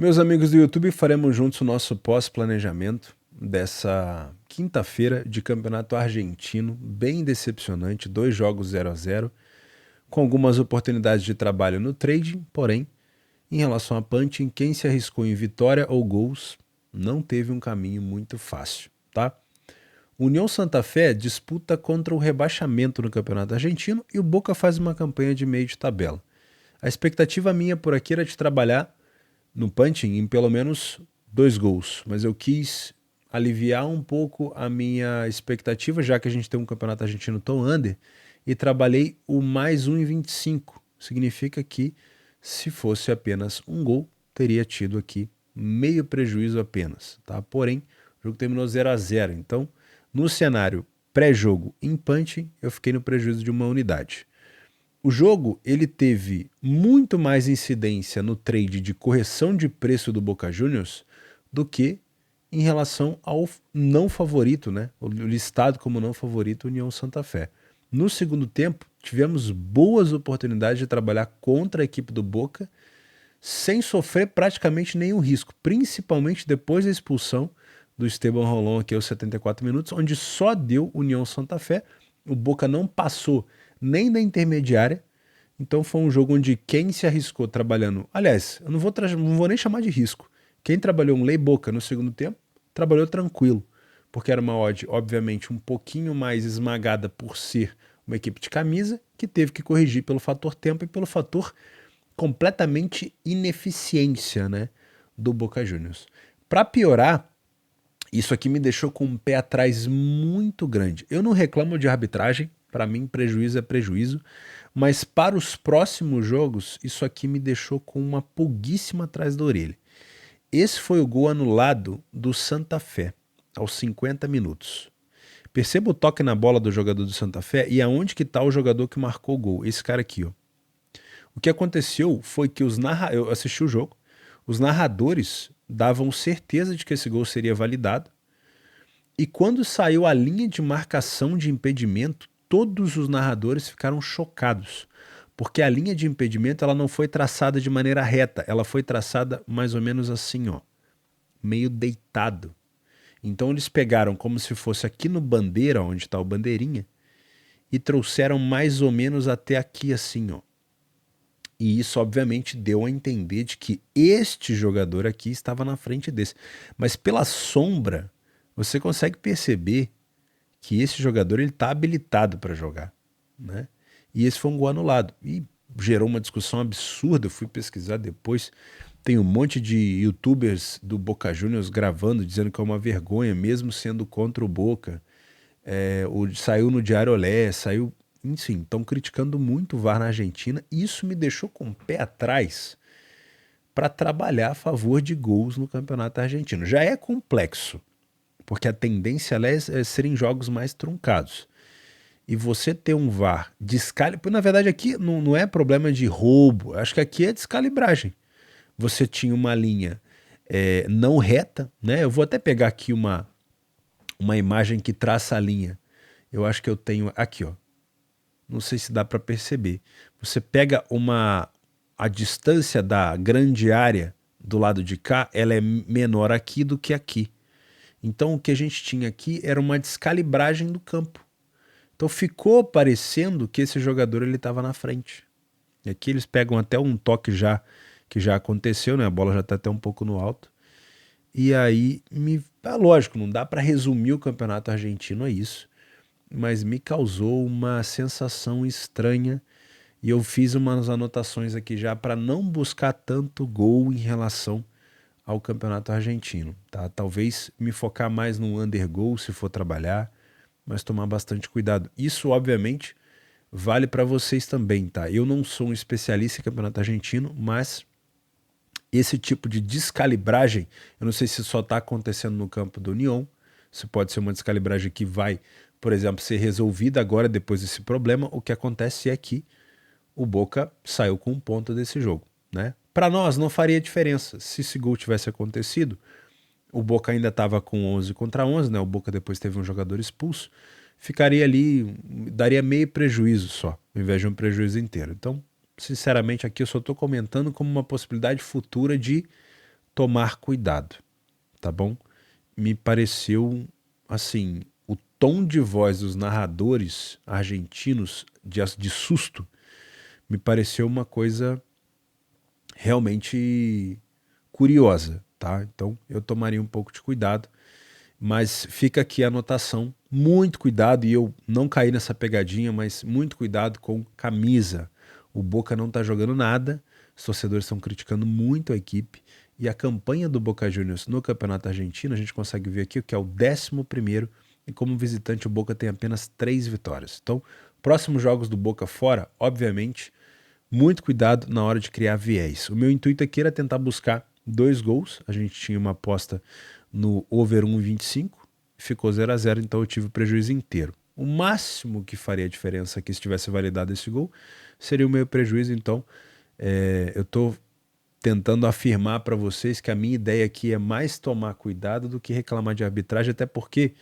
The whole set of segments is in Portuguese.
Meus amigos do YouTube, faremos juntos o nosso pós-planejamento dessa quinta-feira de campeonato argentino, bem decepcionante, 2 jogos 0-0, com algumas oportunidades de trabalho no trading, porém, em relação a punting, quem se arriscou em vitória ou gols não teve um caminho muito fácil, tá? União Santa Fé disputa contra o rebaixamento no campeonato argentino e o Boca faz uma campanha de meio de tabela. A expectativa minha por aqui era de trabalhar no punching em pelo menos 2 gols, mas eu quis aliviar um pouco a minha expectativa, já que a gente tem um campeonato argentino tão under, e trabalhei o mais 1,25. Significa que se fosse apenas um gol, teria tido aqui meio prejuízo apenas, tá? Porém, o jogo terminou 0-0, então no cenário pré-jogo em punching, eu fiquei no prejuízo de uma unidade. O jogo ele teve muito mais incidência no trade de correção de preço do Boca Juniors do que em relação ao não favorito, né? O listado como não favorito União Santa Fé. No segundo tempo, tivemos boas oportunidades de trabalhar contra a equipe do Boca sem sofrer praticamente nenhum risco, principalmente depois da expulsão do Esteban Rolón aqui aos 74 minutos, onde só deu União Santa Fé. O Boca não passou nem da intermediária, então foi um jogo onde quem se arriscou trabalhando... Aliás, eu não vou nem chamar de risco. Quem trabalhou um lei Boca no segundo tempo, trabalhou tranquilo, porque era uma odd, obviamente, um pouquinho mais esmagada por ser uma equipe de camisa, que teve que corrigir pelo fator tempo e pelo fator completamente ineficiência, né, do Boca Juniors. Para piorar, isso aqui me deixou com um pé atrás muito grande. Eu não reclamo de arbitragem, para mim prejuízo é prejuízo, mas para os próximos jogos, isso aqui me deixou com uma pulguíssima atrás da orelha. Esse foi o gol anulado do Santa Fé, aos 50 minutos. Perceba o toque na bola do jogador do Santa Fé e aonde que está o jogador que marcou o gol, esse cara aqui, ó. O que aconteceu foi que eu assisti o jogo, os narradores davam certeza de que esse gol seria validado, e quando saiu a linha de marcação de impedimento, todos os narradores ficaram chocados, porque a linha de impedimento ela não foi traçada de maneira reta, ela foi traçada mais ou menos assim, ó, meio deitado. Então eles pegaram como se fosse aqui no bandeira, onde está o bandeirinha, e trouxeram mais ou menos até aqui assim, ó. E isso, obviamente, deu a entender de que este jogador aqui estava na frente desse. Mas pela sombra, você consegue perceber que esse jogador ele está habilitado para jogar, né? E esse foi um gol anulado. E gerou uma discussão absurda. Eu fui pesquisar depois. Tem um monte de youtubers do Boca Juniors gravando, dizendo que é uma vergonha, mesmo sendo contra o Boca. Saiu no Diário Olé, saiu... Enfim, estão criticando muito o VAR na Argentina. E isso me deixou com o pé atrás para trabalhar a favor de gols no campeonato argentino. Já é complexo, porque a tendência é serem jogos mais truncados. E você ter um VAR na verdade aqui não é problema de roubo, acho que aqui é descalibragem. Você tinha uma linha não reta, né? Eu vou até pegar aqui uma imagem que traça a linha. Eu acho que eu tenho aqui, ó. Não sei se dá para perceber. Você pega a distância da grande área do lado de cá, ela é menor aqui do que aqui. Então o que a gente tinha aqui era uma descalibragem do campo. Então ficou parecendo que esse jogador ele estava na frente. E aqui eles pegam até um toque que já aconteceu, né? A bola já está até um pouco no alto. E aí, lógico, não dá para resumir o campeonato argentino a isso, mas me causou uma sensação estranha e eu fiz umas anotações aqui já para não buscar tanto gol em relação ao campeonato argentino, tá? Talvez me focar mais no under goal se for trabalhar, mas tomar bastante cuidado. Isso, obviamente, vale para vocês também, tá? Eu não sou um especialista em campeonato argentino, mas esse tipo de descalibragem, eu não sei se só está acontecendo no campo do União, se pode ser uma descalibragem que vai, por exemplo, ser resolvida agora depois desse problema. O que acontece é que o Boca saiu com um ponto desse jogo, né? Para nós não faria diferença se esse gol tivesse acontecido. O Boca ainda estava com 11 contra 11, né? O Boca depois teve um jogador expulso. Ficaria ali, daria meio prejuízo só, ao invés de um prejuízo inteiro. Então, sinceramente, aqui eu só estou comentando como uma possibilidade futura de tomar cuidado, tá bom? Me pareceu, assim, o tom de voz dos narradores argentinos de susto, me pareceu uma coisa realmente curiosa, tá? Então eu tomaria um pouco de cuidado, mas fica aqui a anotação, muito cuidado, e eu não caí nessa pegadinha, mas muito cuidado com camisa. O Boca não tá jogando nada, os torcedores estão criticando muito a equipe, e a campanha do Boca Juniors no Campeonato Argentino, a gente consegue ver aqui que é o 11º, e como visitante o Boca tem apenas 3 vitórias. Então, próximos jogos do Boca fora, obviamente, muito cuidado na hora de criar viés. O meu intuito aqui era tentar buscar 2 gols. A gente tinha uma aposta no over 1,25, ficou 0-0, então eu tive o prejuízo inteiro. O máximo que faria a diferença aqui se tivesse validado esse gol seria o meu prejuízo, então eu estou tentando afirmar para vocês que a minha ideia aqui é mais tomar cuidado do que reclamar de arbitragem, até porque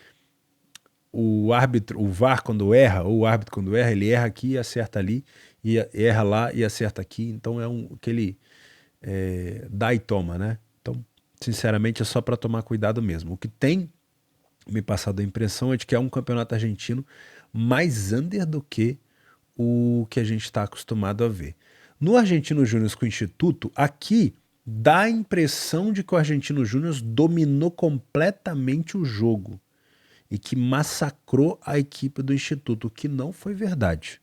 o árbitro, o VAR quando erra, ou o árbitro quando erra, ele erra aqui e acerta ali, e erra lá e acerta aqui, então é aquele dá e toma, né? Então, sinceramente, é só para tomar cuidado mesmo. O que tem me passado a impressão é de que é um campeonato argentino mais under do que o que a gente está acostumado a ver. No Argentino Júnior com o Instituto, aqui dá a impressão de que o Argentino Júnior dominou completamente o jogo e que massacrou a equipe do Instituto, o que não foi verdade.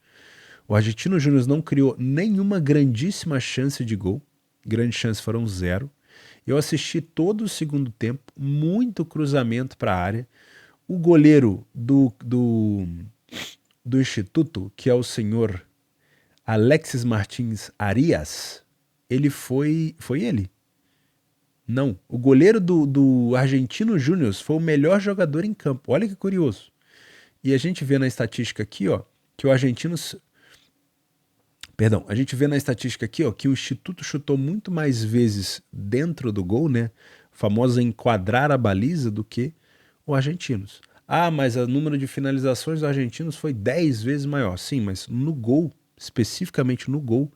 O Argentino Júnior não criou nenhuma grandíssima chance de gol, grandes chances foram 0. Eu assisti todo o segundo tempo, muito cruzamento para a área. O goleiro do Instituto, que é o senhor Alexis Martins Arias, ele foi ele? Não, o goleiro do Argentino Júnior foi o melhor jogador em campo. Olha que curioso. E a gente vê na estatística aqui, ó, que o Argentinos, perdão, a gente vê na estatística aqui, ó, que o Instituto chutou muito mais vezes dentro do gol, né? Famosa enquadrar a baliza do que o Argentinos. Ah, mas o número de finalizações dos argentinos foi 10 vezes maior. Sim, mas no gol, especificamente no gol,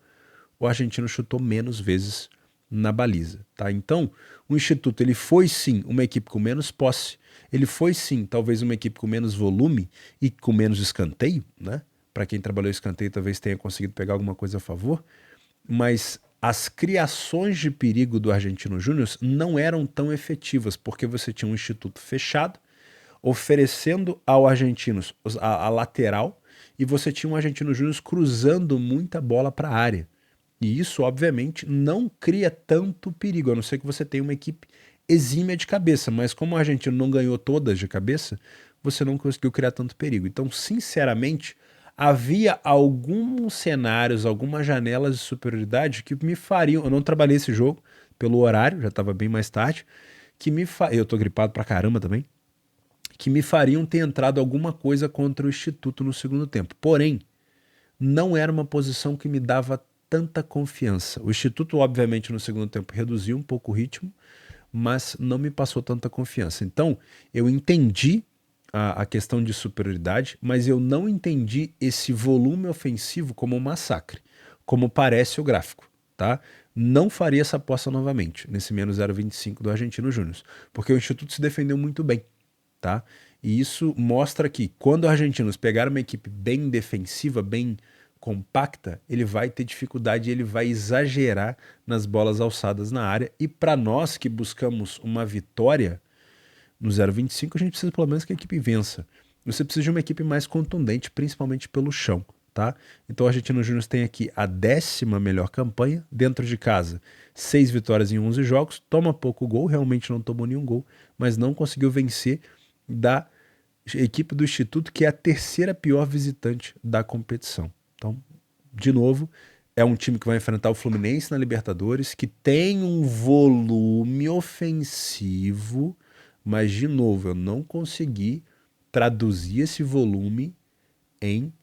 o argentino chutou menos vezes na baliza, tá? Então, o Instituto, ele foi sim uma equipe com menos posse, ele foi sim talvez uma equipe com menos volume e com menos escanteio, né? Para quem trabalhou escanteio talvez tenha conseguido pegar alguma coisa a favor, mas as criações de perigo do Argentino Júnior não eram tão efetivas, porque você tinha um Instituto fechado, oferecendo ao Argentinos a lateral, e você tinha um Argentino Júnior cruzando muita bola para a área. E isso, obviamente, não cria tanto perigo, a não ser que você tenha uma equipe exímia de cabeça, mas como o argentino não ganhou todas de cabeça, você não conseguiu criar tanto perigo. Então, sinceramente, havia alguns cenários, algumas janelas de superioridade que me fariam. Eu não trabalhei esse jogo pelo horário, já estava bem mais tarde. Eu tô gripado pra caramba também. Que me fariam ter entrado alguma coisa contra o Instituto no segundo tempo. Porém, não era uma posição que me dava tanta confiança. O Instituto, obviamente, no segundo tempo reduziu um pouco o ritmo, mas não me passou tanta confiança. Então, eu entendi a questão de superioridade, mas eu não entendi esse volume ofensivo como um massacre, como parece o gráfico, tá? Não faria essa aposta novamente, nesse menos 0,25 do Argentino Júnior, porque o Instituto se defendeu muito bem, tá? E isso mostra que quando o Argentinos pegar uma equipe bem defensiva, bem compacta, ele vai ter dificuldade, ele vai exagerar nas bolas alçadas na área. E para nós que buscamos uma vitória no 0,25, a gente precisa pelo menos que a equipe vença. Você precisa de uma equipe mais contundente, principalmente pelo chão, tá? Então o Argentino Júnior tem aqui a 10ª melhor campanha, dentro de casa, 6 vitórias em 11 jogos, toma pouco gol, realmente não tomou nenhum gol, mas não conseguiu vencer da equipe do Instituto, que é a 3ª pior visitante da competição. Então, de novo, é um time que vai enfrentar o Fluminense na Libertadores, que tem um volume ofensivo, mas, de novo, eu não consegui traduzir esse volume em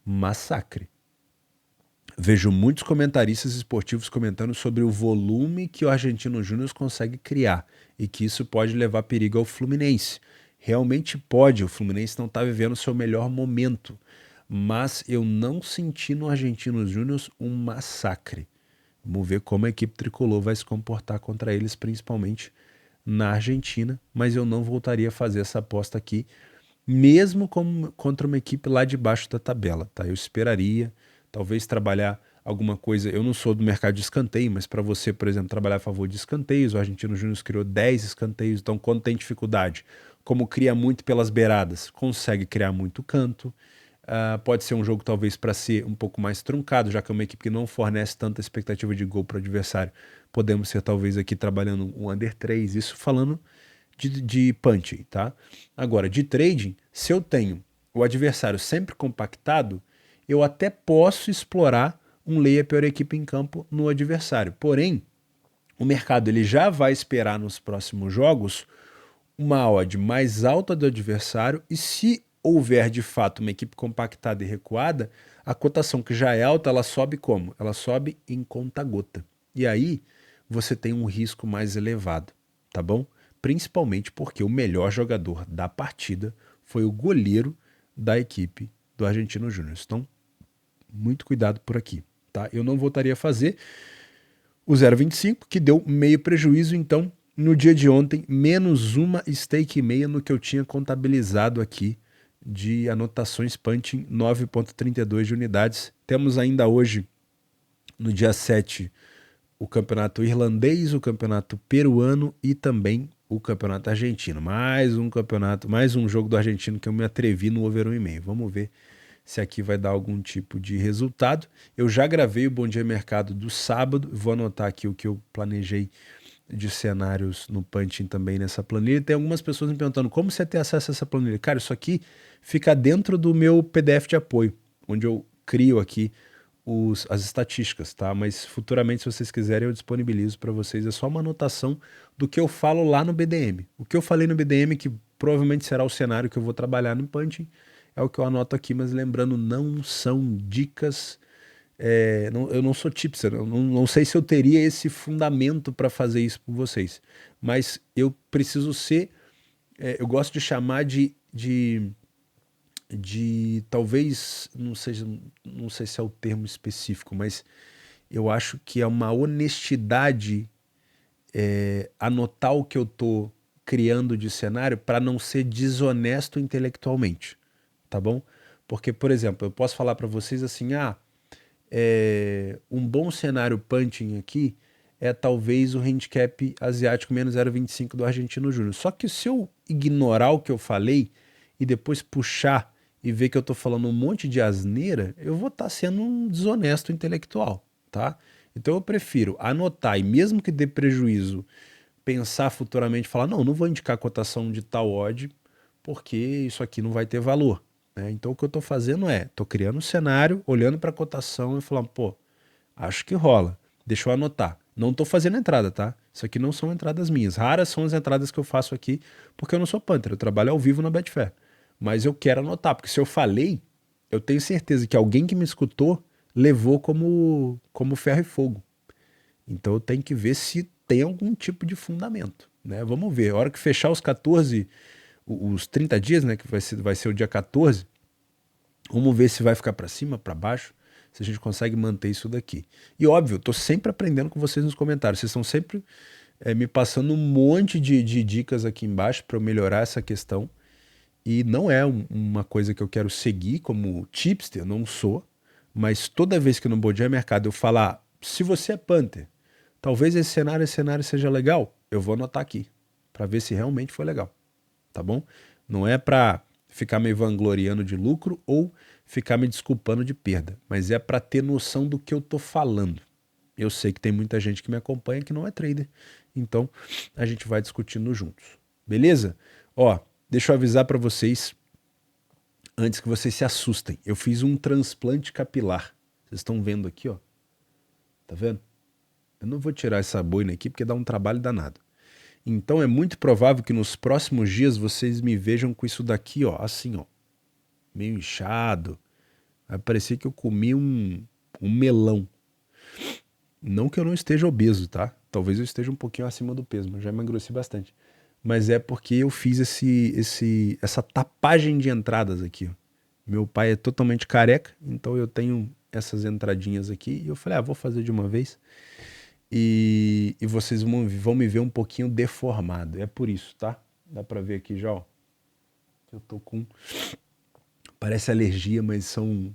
massacre. Vejo muitos comentaristas esportivos comentando sobre o volume que o Argentino Júnior consegue criar e que isso pode levar perigo ao Fluminense. Realmente pode, o Fluminense não está vivendo o seu melhor momento, mas eu não senti no Argentino Júnior um massacre. Vamos ver como a equipe tricolor vai se comportar contra eles, principalmente na Argentina, mas eu não voltaria a fazer essa aposta aqui, mesmo contra uma equipe lá de baixo da tabela, tá? Eu esperaria, talvez trabalhar alguma coisa, eu não sou do mercado de escanteio, mas para você, por exemplo, trabalhar a favor de escanteios, o Argentino Júnior criou 10 escanteios, então quando tem dificuldade, como cria muito pelas beiradas, consegue criar muito canto. Pode ser um jogo talvez para ser um pouco mais truncado, já que é uma equipe que não fornece tanta expectativa de gol para o adversário. Podemos ser talvez aqui trabalhando um under 3, isso falando de punching, tá? Agora, de trading, se eu tenho o adversário sempre compactado, eu até posso explorar um layer pior equipe em campo no adversário. Porém, o mercado ele já vai esperar nos próximos jogos uma odd mais alta do adversário e se houver de fato uma equipe compactada e recuada, a cotação que já é alta, ela sobe como? Ela sobe em conta-gota. E aí você tem um risco mais elevado, tá bom? Principalmente porque o melhor jogador da partida foi o goleiro da equipe do Argentino Júnior. Então, muito cuidado por aqui, tá? Eu não voltaria a fazer o 0,25, que deu meio prejuízo, então no dia de ontem, menos uma stake e meia no que eu tinha contabilizado aqui de anotações punching, 9,32 de unidades. Temos ainda hoje, no dia 7, o campeonato irlandês, o campeonato peruano e também o campeonato argentino. Mais um campeonato, mais um jogo do argentino que eu me atrevi no over 1,5. Vamos ver se aqui vai dar algum tipo de resultado. Eu já gravei o Bom Dia Mercado do sábado, vou anotar aqui o que eu planejei de cenários no Punching também nessa planilha. Tem algumas pessoas me perguntando como você tem acesso a essa planilha. Cara, isso aqui fica dentro do meu PDF de apoio, onde eu crio aqui as estatísticas, tá? Mas futuramente, se vocês quiserem, eu disponibilizo para vocês. É só uma anotação do que eu falo lá no BDM. O que eu falei no BDM, que provavelmente será o cenário que eu vou trabalhar no Punching, é o que eu anoto aqui, mas lembrando, não são dicas. Eu não sou tipster, eu não sei se eu teria esse fundamento para fazer isso por vocês, mas eu preciso ser, eu gosto de chamar de talvez, não sei se é o termo específico, mas eu acho que é uma honestidade anotar o que eu tô criando de cenário para não ser desonesto intelectualmente, tá bom? Porque, por exemplo, eu posso falar para vocês assim, um bom cenário punching aqui é talvez o handicap asiático menos 0,25 do Argentino Júnior. Só que se eu ignorar o que eu falei e depois puxar e ver que eu tô falando um monte de asneira, eu vou estar sendo um desonesto intelectual, tá? Então eu prefiro anotar e mesmo que dê prejuízo, pensar futuramente, falar, não vou indicar a cotação de tal odd, porque isso aqui não vai ter valor, né? Então o que eu estou fazendo estou criando um cenário, olhando para a cotação e falando, pô, acho que rola, deixa eu anotar. Não estou fazendo entrada, tá? Isso aqui não são entradas minhas. Raras são as entradas que eu faço aqui, porque eu não sou punter, eu trabalho ao vivo na Betfair. Mas eu quero anotar, porque se eu falei, eu tenho certeza que alguém que me escutou levou como ferro e fogo. Então eu tenho que ver se tem algum tipo de fundamento, né? Vamos ver. A hora que fechar os 14, os 30 dias, né? Que vai ser o dia 14, vamos ver se vai ficar para cima, para baixo, se a gente consegue manter isso daqui. E óbvio, eu tô sempre aprendendo com vocês nos comentários. Vocês estão sempre me passando um monte de dicas aqui embaixo para eu melhorar essa questão. E não é uma coisa que eu quero seguir como tipster, eu não sou. Mas toda vez que no Bom Dia Mercado eu falar, se você é punter, talvez esse cenário seja legal, eu vou anotar aqui, para ver se realmente foi legal, tá bom? Não é para ficar me vangloriando de lucro ou ficar me desculpando de perda, mas é para ter noção do que eu tô falando. Eu sei que tem muita gente que me acompanha que não é trader, então a gente vai discutindo juntos, beleza? Ó, deixa eu avisar para vocês, antes que vocês se assustem, eu fiz um transplante capilar. Vocês estão vendo aqui, ó. Tá vendo? Eu não vou tirar essa boina aqui porque dá um trabalho danado. Então é muito provável que nos próximos dias vocês me vejam com isso daqui, ó, assim, ó, meio inchado. Vai parecer que eu comi um melão. Não que eu não esteja obeso, tá? Talvez eu esteja um pouquinho acima do peso, mas já emagreci bastante. Mas é porque eu fiz essa tapagem de entradas aqui, ó. Meu pai é totalmente careca, então eu tenho essas entradinhas aqui. E eu falei, vou fazer de uma vez. E vocês vão me ver um pouquinho deformado. É por isso, tá? Dá pra ver aqui já, ó. Eu tô com... Parece alergia, mas são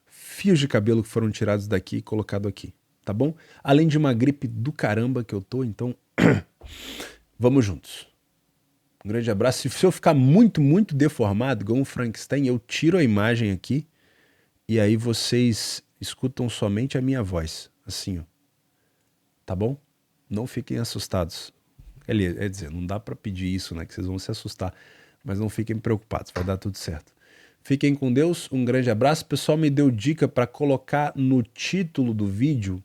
fios de cabelo que foram tirados daqui e colocados aqui, tá bom? Além de uma gripe do caramba que eu tô, então vamos juntos. Um grande abraço. Se eu ficar muito, muito deformado, igual um Frankenstein, eu tiro a imagem aqui e aí vocês escutam somente a minha voz, assim, ó. Tá bom? Não fiquem assustados. Quer dizer, não dá pra pedir isso, né? Que vocês vão se assustar. Mas não fiquem preocupados, vai dar tudo certo. Fiquem com Deus, um grande abraço. O pessoal me deu dica para colocar no título do vídeo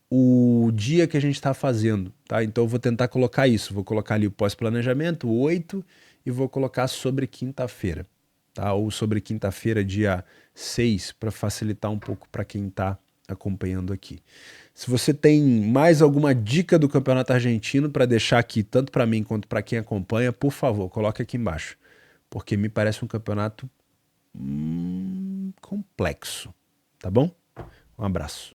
o dia que a gente está fazendo, tá? Então eu vou tentar colocar isso. Vou colocar ali o pós-planejamento, o 8, e vou colocar sobre quinta-feira, tá? Ou sobre quinta-feira, dia 6, para facilitar um pouco para quem está acompanhando aqui. Se você tem mais alguma dica do Campeonato Argentino para deixar aqui, tanto para mim quanto para quem acompanha, por favor, coloque aqui embaixo, porque me parece um campeonato complexo, tá bom? Um abraço.